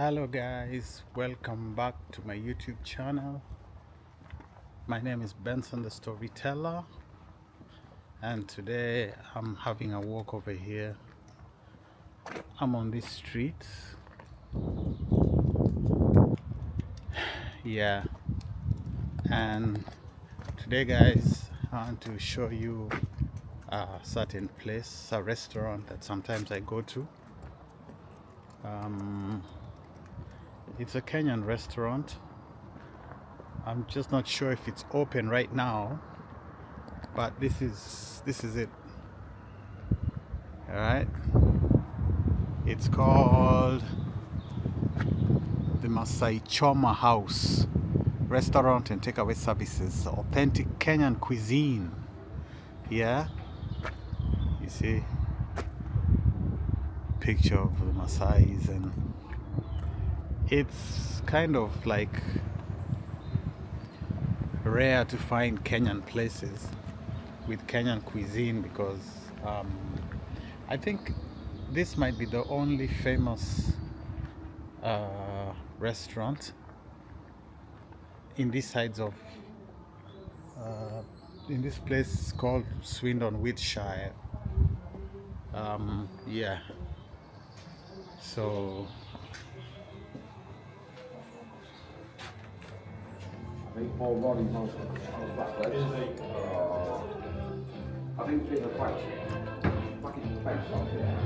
Hello guys, welcome back to my YouTube channel. My name is Benson the Storyteller, and today I'm having a walk over here. I'm on this street. Yeah, and today guys I want to show you a certain place, a restaurant that sometimes I go to. It's a Kenyan restaurant. I'm just not sure if it's open right now, but this is it. All right, it's called the Masaii Choma House Restaurant and Takeaway Services. Authentic Kenyan cuisine. Yeah, you see picture of the Masais, and it's kind of like rare to find Kenyan places with Kenyan cuisine because I think this might be the only famous restaurant in these sides of in this place called Swindon, Wiltshire. Yeah, so I think Paul Roddy knows that. Is he? I think it's a fucking face off there.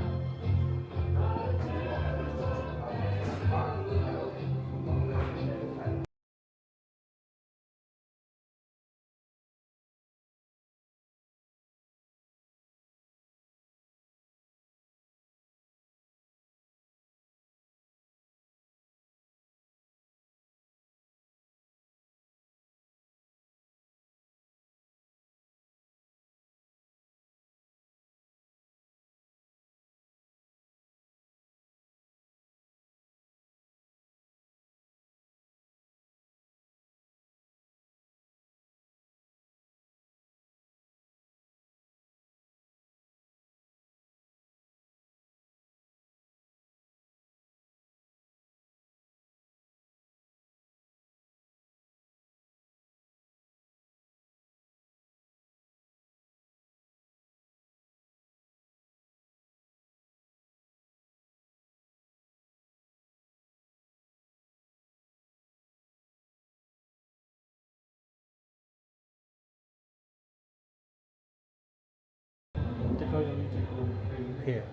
here.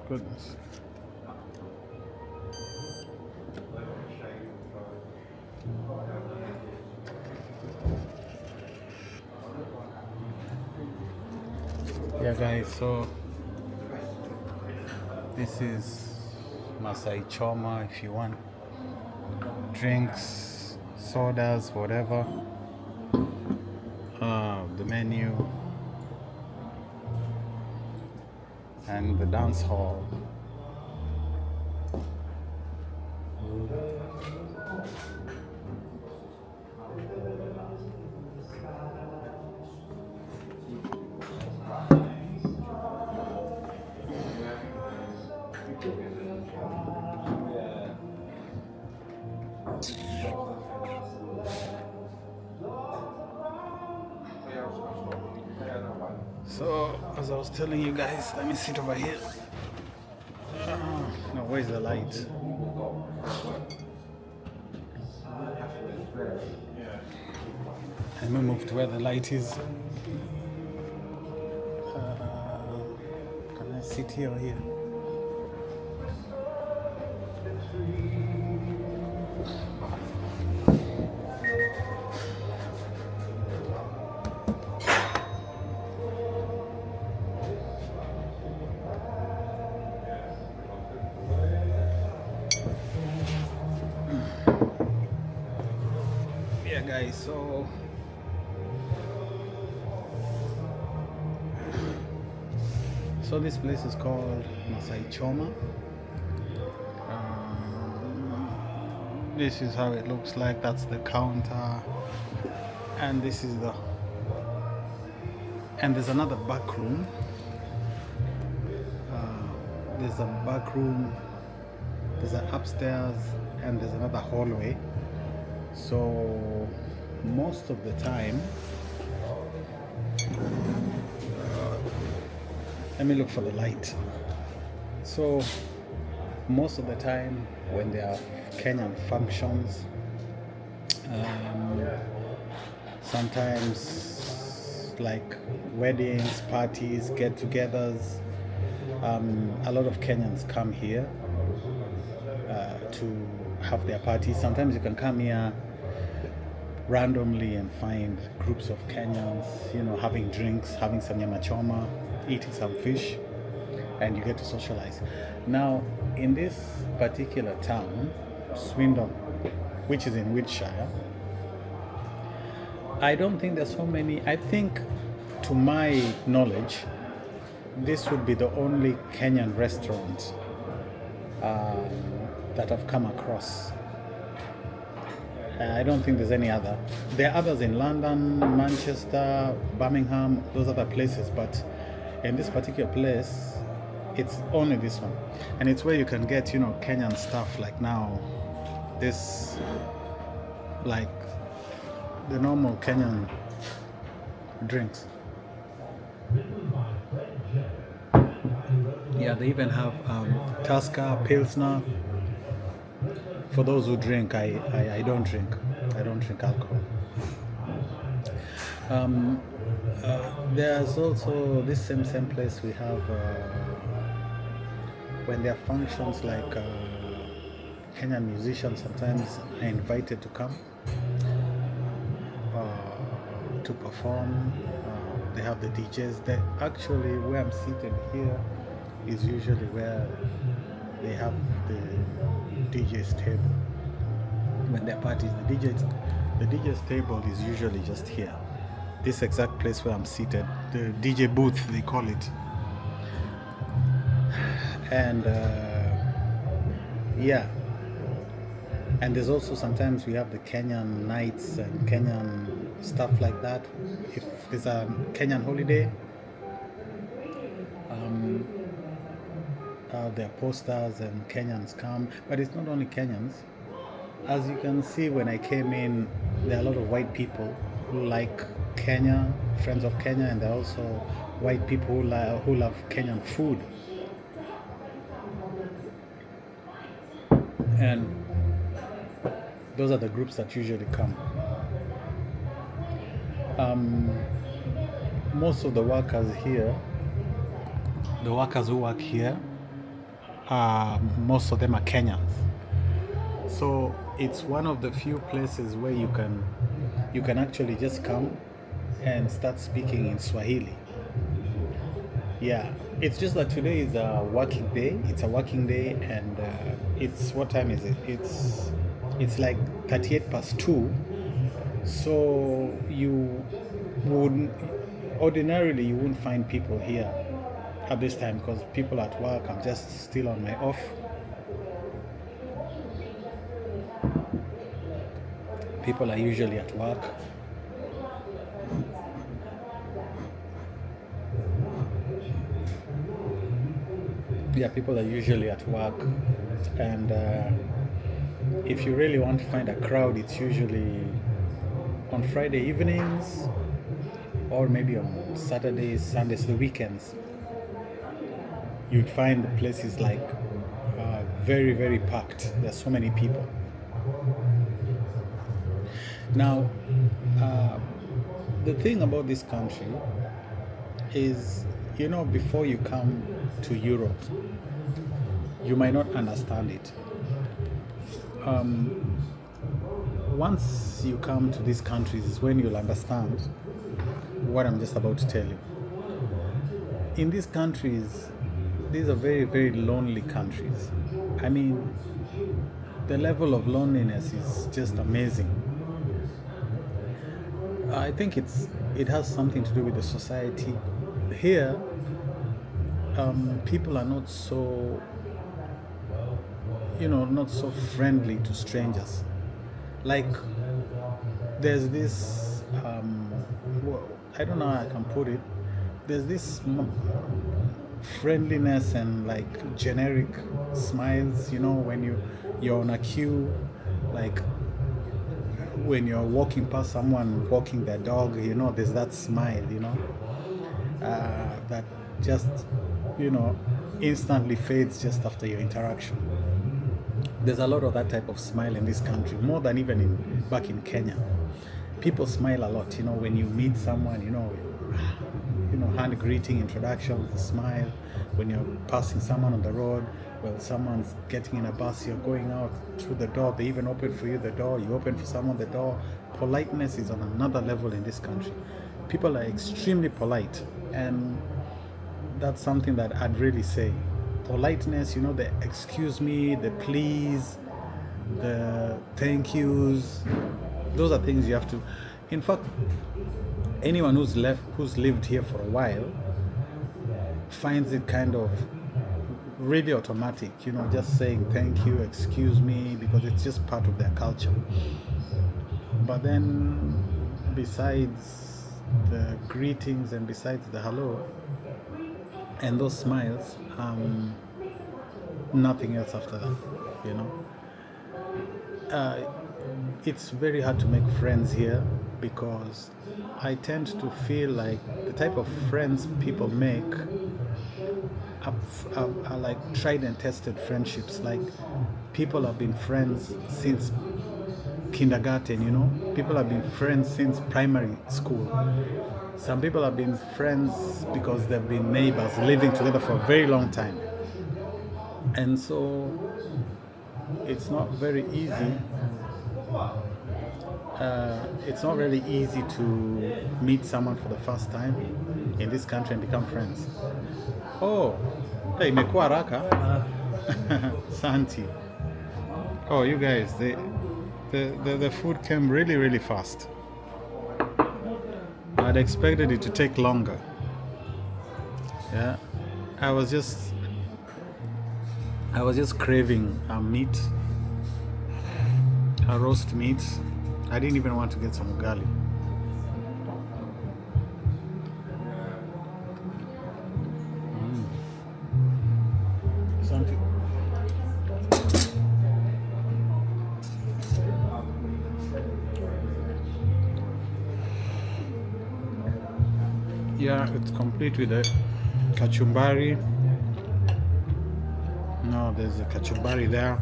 Goodness. Yeah guys, so this is Masaii Choma. If you want drinks, sodas, whatever, the menu and the dance hall. So as I was telling you guys, let me sit over here. Now where's the light? Let me move to where the light is. Can I sit here or here? Yeah guys, so this place is called Masaii Choma. This is how it looks like. That's the counter, and this is the, and there's another back room. There's a back room, there's an upstairs, and there's another hallway. So most of the time, let me look for the light. So most of the time when there are Kenyan functions, sometimes like weddings, parties, get-togethers, a lot of Kenyans come here to have their parties. Sometimes you can come here randomly and find groups of Kenyans, you know, having drinks, having some nyama choma, eating some fish, and you get to socialize. Now, in this particular town, Swindon, which is in Wiltshire, I don't think there's so many. I think, to my knowledge, this would be the only Kenyan restaurant that I've come across. I don't think there's any other. There are others in London, Manchester, Birmingham, those other places, but in this particular place, it's only this one. And it's where you can get, you know, Kenyan stuff, like now, this, like the normal Kenyan drinks. Yeah, they even have Tusker, Pilsner. For those who drink, I don't drink. I don't drink alcohol. There's also this same place we have when there are functions like Kenyan musicians sometimes are invited to come to perform. They have the DJs. They actually, where I'm seated here is usually where they have the DJ's table. When there are parties, the DJ's table is usually just here. This exact place where I'm seated, the DJ booth they call it. And yeah, and there's also sometimes we have the Kenyan nights and Kenyan stuff like that. If there's a Kenyan holiday, there are posters and Kenyans come, but it's not only Kenyans. As you can see, when I came in, there are a lot of white people who like Kenya, friends of Kenya, and there are also white people who love Kenyan food. And those are the groups that usually come. Most of the workers here, the workers who work here, most of them are Kenyans. So it's one of the few places where you can actually just come and start speaking in Swahili. Yeah, it's just that today is a working day. It's a working day, and it's, what time is it? It's like 2:38. So ordinarily you wouldn't find people here at this time because people at work. I'm just still on my off. People are usually at work. Yeah, people are usually at work, and if you really want to find a crowd, it's usually on Friday evenings or maybe on Saturdays, Sundays, the weekends. You'd find the places like very, very packed. There's so many people. Now, the thing about this country is, you know, before you come to Europe, you might not understand it. Once you come to these countries is when you'll understand what I'm just about to tell you. In these countries, these are very, very lonely countries. I mean, the level of loneliness is just amazing. I think it has something to do with the society. Here, people are not so, not so friendly to strangers. Like there's this I don't know how I can put it. There's this friendliness and like generic smiles, you know, when you're on a queue, like when you're walking past someone walking their dog, you know, there's that smile, you know, that just, you know, instantly fades just after your interaction. There's a lot of that type of smile in this country, more than even back in Kenya. People smile a lot, you know, when you meet someone, you know, hand greeting, introductions, the smile. When you're passing someone on the road, when someone's getting in a bus, you're going out through the door, they even open for you the door, you open for someone the door. Politeness is on another level in this country. People are extremely polite, and that's something that I'd really say. Politeness, you know, the excuse me, the please, the thank yous, those are things you have to. In fact, anyone who's lived here for a while finds it kind of really automatic, you know, just saying thank you, excuse me, because it's just part of their culture. But then besides the greetings and besides the hello and those smiles, nothing else after that, you know. It's very hard to make friends here because I tend to feel like the type of friends people make are like tried and tested friendships. Like people have been friends since kindergarten, you know. People have been friends since primary school. Some people have been friends because they've been neighbors living together for a very long time. And so it's not very easy. It's not really easy to meet someone for the first time in this country and become friends. Oh, hey, imekuwa haraka. Santi. Oh, you guys, the food came really, really fast. I'd expected it to take longer. Yeah, I was just craving meat, a roast meat. I didn't even want to get some ugali. Something. Yeah, it's complete with a kachumbari. No, there's a kachumbari there.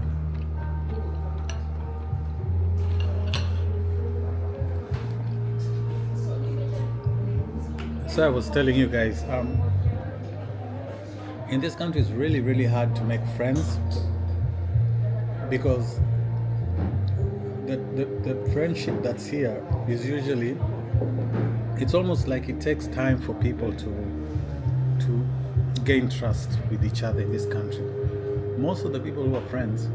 So I was telling you guys, in this country it's really, really hard to make friends because the friendship that's here is usually, it's almost like it takes time for people to gain trust with each other in this country. Most of the people who are friends,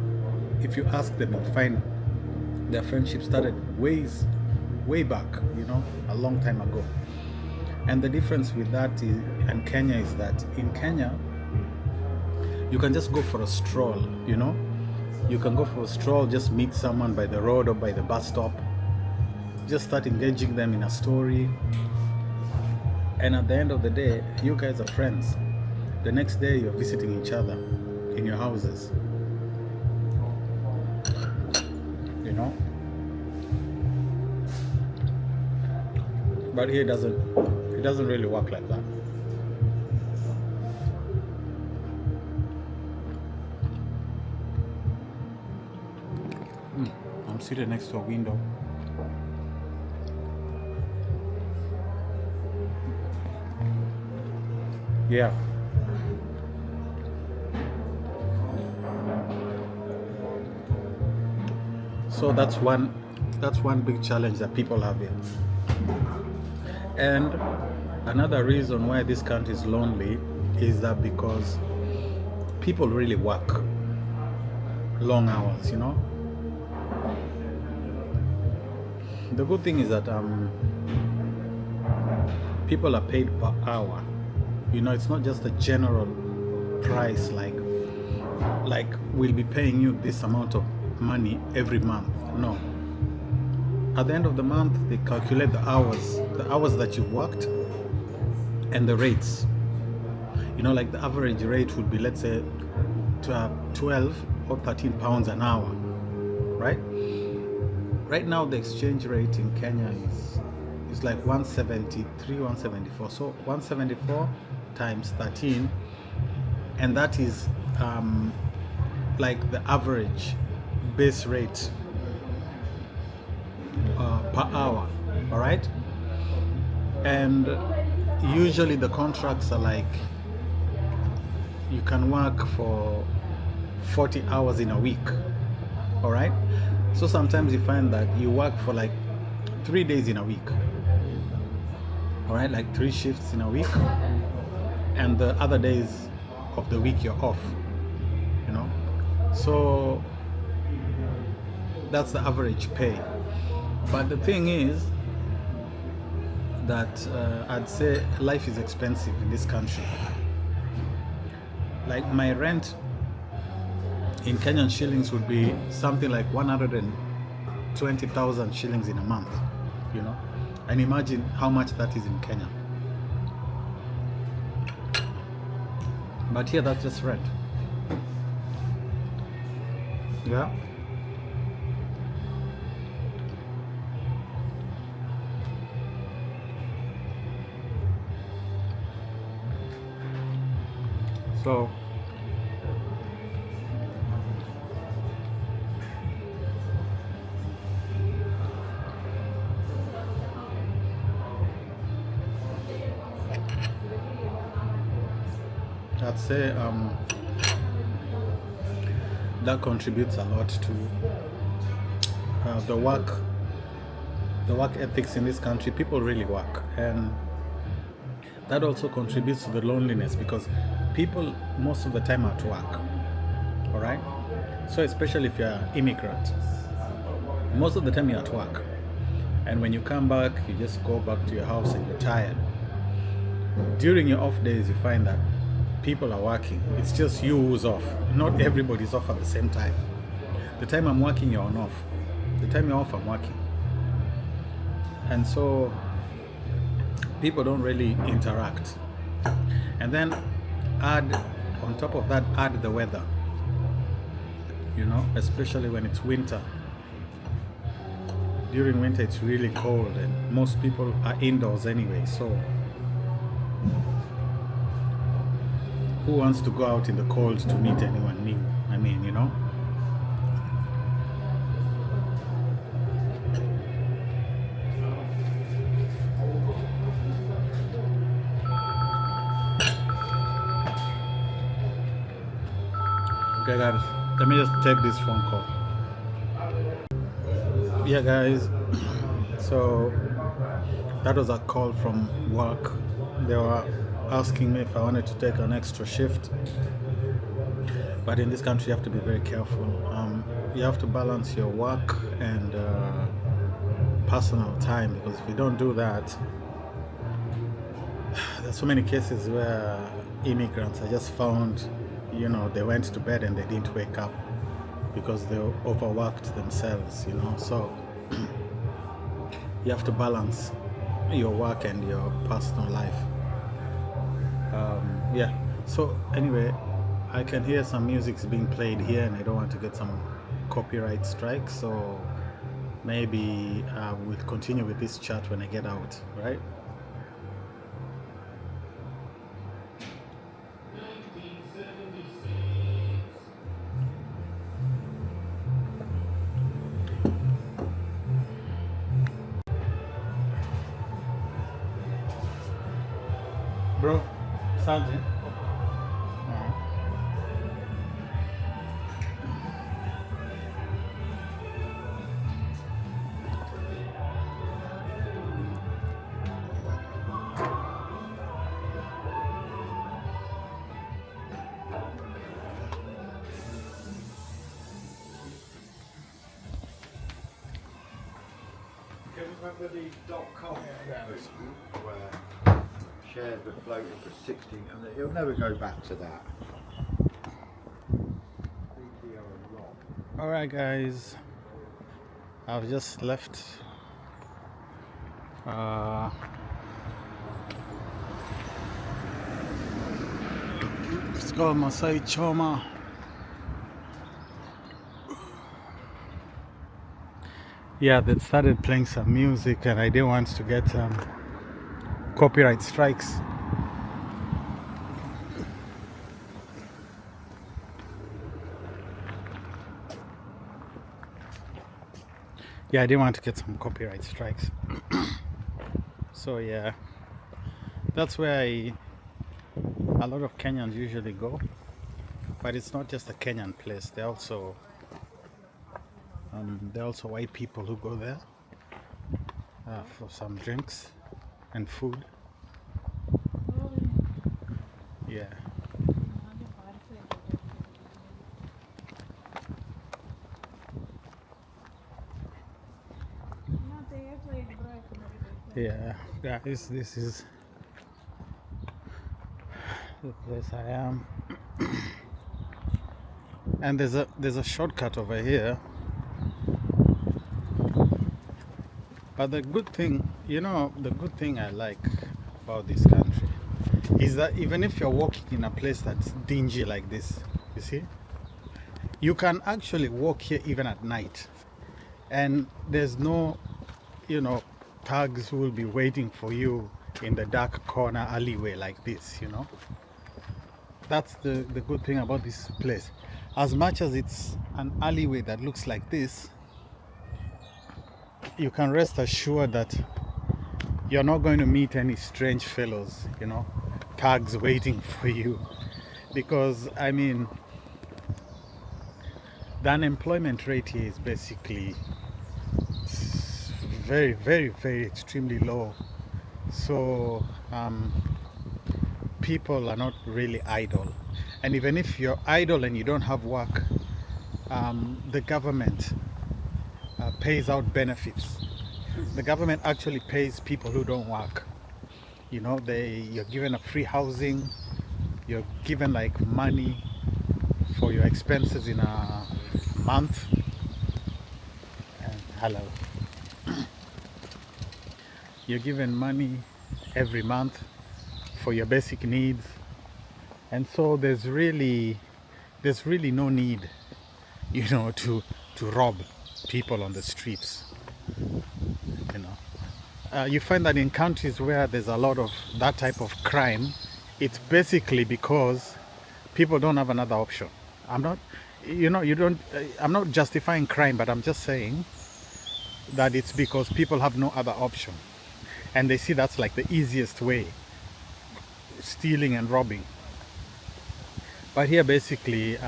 if you ask them, you'll find their friendship started way back, you know, a long time ago. And the difference with that and Kenya is that in Kenya, you can just go for a stroll, you know? You can go for a stroll, just meet someone by the road or by the bus stop, just start engaging them in a story. And at the end of the day, you guys are friends. The next day, you're visiting each other in your houses, you know? But here it doesn't really work like that. I'm seated next to a window. Yeah. So that's one big challenge that people have here. And another reason why this country is lonely is that because people really work long hours, you know. The good thing is that people are paid per hour. You know, it's not just a general price like we'll be paying you this amount of money every month. No, at the end of the month they calculate the hours that you worked and the rates. You know, like the average rate would be, let's say, 12 or 13 pounds an hour, right? Right now the exchange rate in Kenya is like 173, 174. So 174 times 13, and that is like the average base rate per hour. All right, and usually the contracts are like you can work for 40 hours in a week. All right, so sometimes you find that you work for like 3 days in a week. All right, like 3 shifts in a week, and the other days of the week you're off, you know. So that's the average pay. But the thing is that I'd say life is expensive in this country. Like my rent in Kenyan shillings would be something like 120,000 shillings in a month, you know, and imagine how much that is in Kenya. But here that's just rent. Yeah. So I'd say that contributes a lot to the work ethics in this country. People really work, and that also contributes to the loneliness because people most of the time are at work. All right, so especially if you're an immigrant, most of the time you're at work, and when you come back you just go back to your house and you're tired. During your off days you find that people are working. It's just you who's off. Not everybody's off at the same time. The time I'm working, you're on off. The time you're off, I'm working. And so people don't really interact. And then add on top of that, add the weather, you know, especially when it's winter. During winter it's really cold and most people are indoors anyway, so who wants to go out in the cold to meet anyone new? I mean, you know. Okay guys, let me just take this phone call. Yeah guys, so that was a call from work. They were asking me if I wanted to take an extra shift, but in this country you have to be very careful. You have to balance your work and personal time, because if you don't do that, there's so many cases where immigrants are just found, you know, they went to bed and they didn't wake up because they overworked themselves, you know. So you have to balance your work and your personal life. Yeah, so anyway, I can hear some music's being played here and I don't want to get some copyright strike, so maybe we'll continue with this chat when I get out, right? Bro, Sanji. Can you remember the .com where shares were floated for 16, and it'll never go back to that. Alright guys, I've just left Uh, it's called Masaii choma. Yeah, they started playing some music, and I didn't want to get copyright strikes. Yeah, I didn't want to get some copyright strikes. So yeah, that's where a lot of Kenyans usually go. But it's not just a Kenyan place. They're also white people who go there for some drinks and food. Yeah. Yeah, guys, this is the place I am. And there's a shortcut over here. But the good thing, the good thing I like about this country is that even if you're walking in a place that's dingy like this, you see, you can actually walk here even at night. And there's no, thugs who will be waiting for you in the dark corner alleyway like this, That's the good thing about this place. As much as it's an alleyway that looks like this, you can rest assured that you're not going to meet any strange fellows, thugs waiting for you. Because, I mean, the unemployment rate here is basically very, very, very extremely low. So, people are not really idle. And even if you're idle and you don't have work, the government pays out benefits. The government actually pays people who don't work. You're given a free housing, you're given like money for your expenses in a month. And hello. You're given money every month for your basic needs. And so there's really no need, to rob people on the streets. You find that in countries where there's a lot of that type of crime, it's basically because people don't have another option. I'm not justifying crime, but I'm just saying that it's because people have no other option. And they see that's like the easiest way, stealing and robbing. But here basically,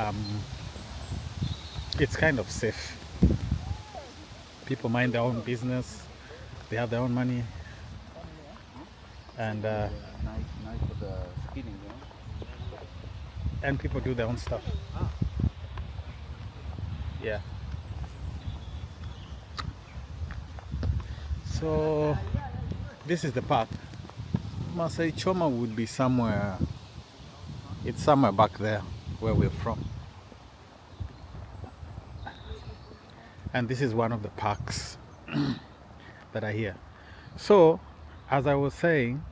it's kind of safe. People mind their own business. They have their own money, and Nice for the skinning, and people do their own stuff. Yeah. So this is the path. Masaii Choma would be somewhere. It's somewhere back there where we're from. And this is one of the parks that are here. So, as I was saying,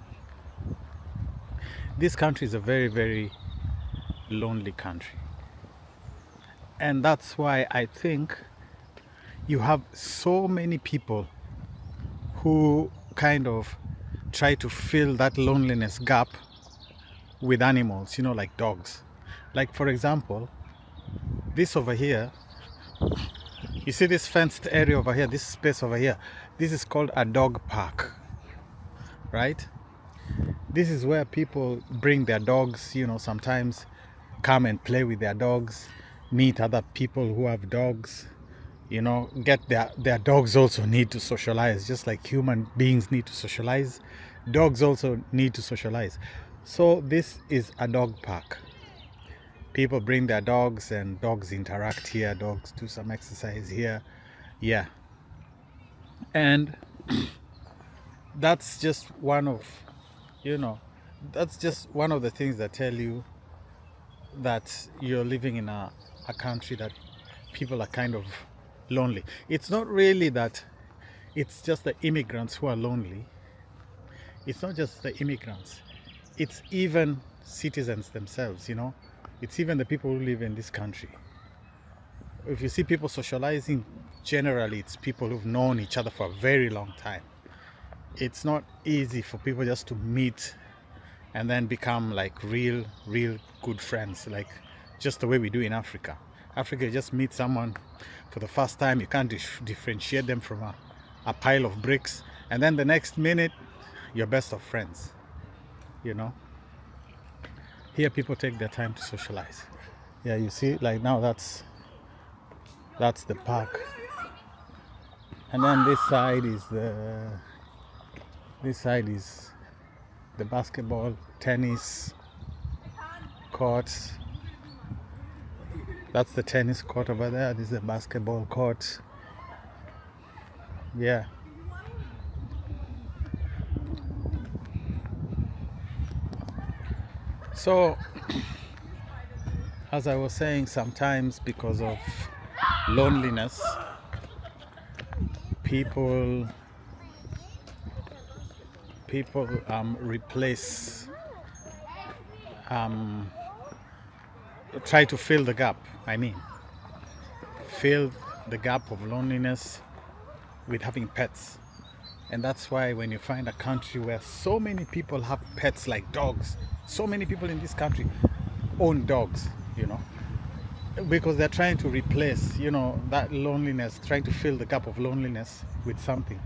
this country is a very, very lonely country. And that's why I think you have so many people who kind of try to fill that loneliness gap with animals, like dogs. Like, for example, this over here, you see this fenced area over here, this space over here, this is called a dog park, right? This is where people bring their dogs, sometimes come and play with their dogs, meet other people who have dogs, get their dogs also need to socialize, just like human beings need to socialize. Dogs also need to socialize. So this is a dog park. People bring their dogs and dogs interact here. Dogs do some exercise here. Yeah. And that's just one of, that's just one of the things that tell you that you're living in a country that people are kind of lonely. It's not really that it's just the immigrants who are lonely. It's not just the immigrants, it's even citizens themselves, you know. It's even the people who live in this country. If you see people socializing, generally it's people who've known each other for a very long time. It's not easy for people just to meet and then become like real good friends, like just the way we do in Africa. You just meet someone for the first time, you can't differentiate them from a pile of bricks, and then the next minute you're best of friends, you know. Here people take their time to socialize. Yeah, you see, like now that's the park, and then this side is the basketball, tennis courts. That's the tennis court over there. This is the basketball court. Yeah. So, as I was saying, sometimes because of loneliness, people replace, try to fill the gap. Fill the gap of loneliness with having pets. And that's why when you find a country where so many people have pets like dogs, so many people in this country own dogs, you know, because they're trying to replace, you know, that loneliness, trying to fill the gap of loneliness with something.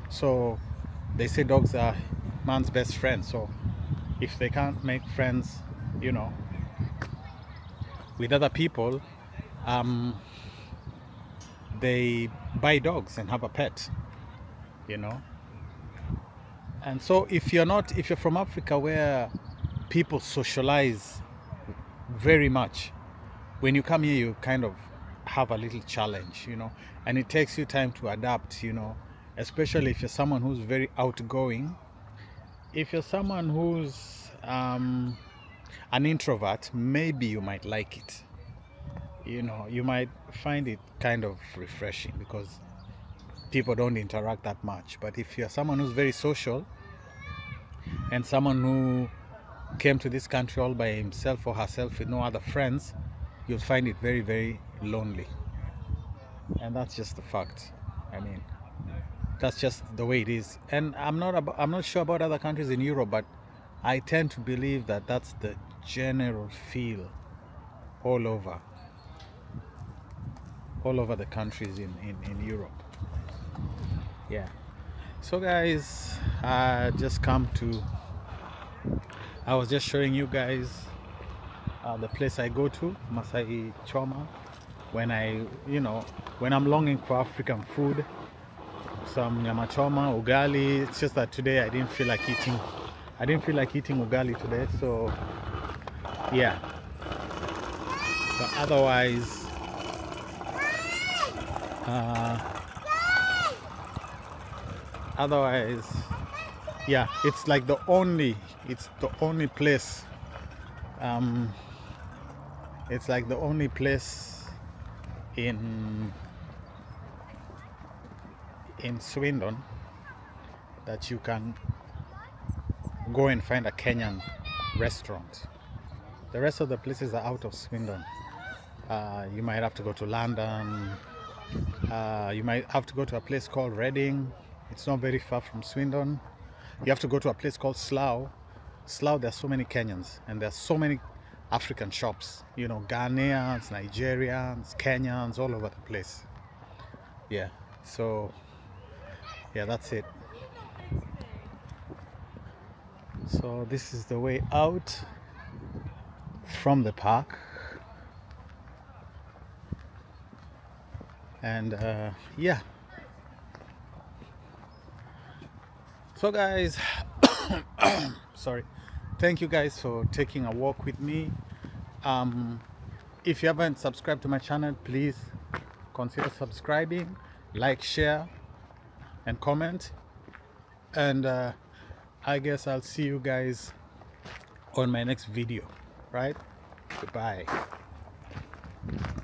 So they say dogs are man's best friend. So if they can't make friends, you know, with other people, they buy dogs and have a pet, you know. And so if you're from Africa, where people socialize very much, when you come here you kind of have a little challenge, you know, and it takes you time to adapt, you know, especially if you're someone who's very outgoing. If you're someone who's an introvert, maybe you might like it, you know, you might find it kind of refreshing because people don't interact that much. But if you're someone who's very social and someone who came to this country all by himself or herself with no other friends, you'll find it very lonely. And that's just the fact. I mean, that's just the way it is. And I'm not sure about other countries in Europe, but I tend to believe that that's the general feel all over the countries in Europe. Yeah. So guys, I was just showing you guys the place I go to, Masaii Choma, when I'm longing for African food, some nyama choma, ugali. It's just that today I didn't feel like eating ugali today, so yeah. But otherwise, yeah, it's the only place, it's like the only place in Swindon that you can go and find a Kenyan restaurant. The rest of the places are out of Swindon. You might have to go to London. You might have to go to a place called Reading. It's not very far from Swindon. You have to go to a place called Slough. Slough, there's so many Kenyans and there's so many African shops. You know, Ghanaians, Nigerians, Kenyans, all over the place. Yeah, so yeah, that's it. So this is the way out from the park. And yeah. So guys, sorry, thank you guys for taking a walk with me. If you haven't subscribed to my channel, please consider subscribing, like, share and comment. And I guess I'll see you guys on my next video, right? Goodbye.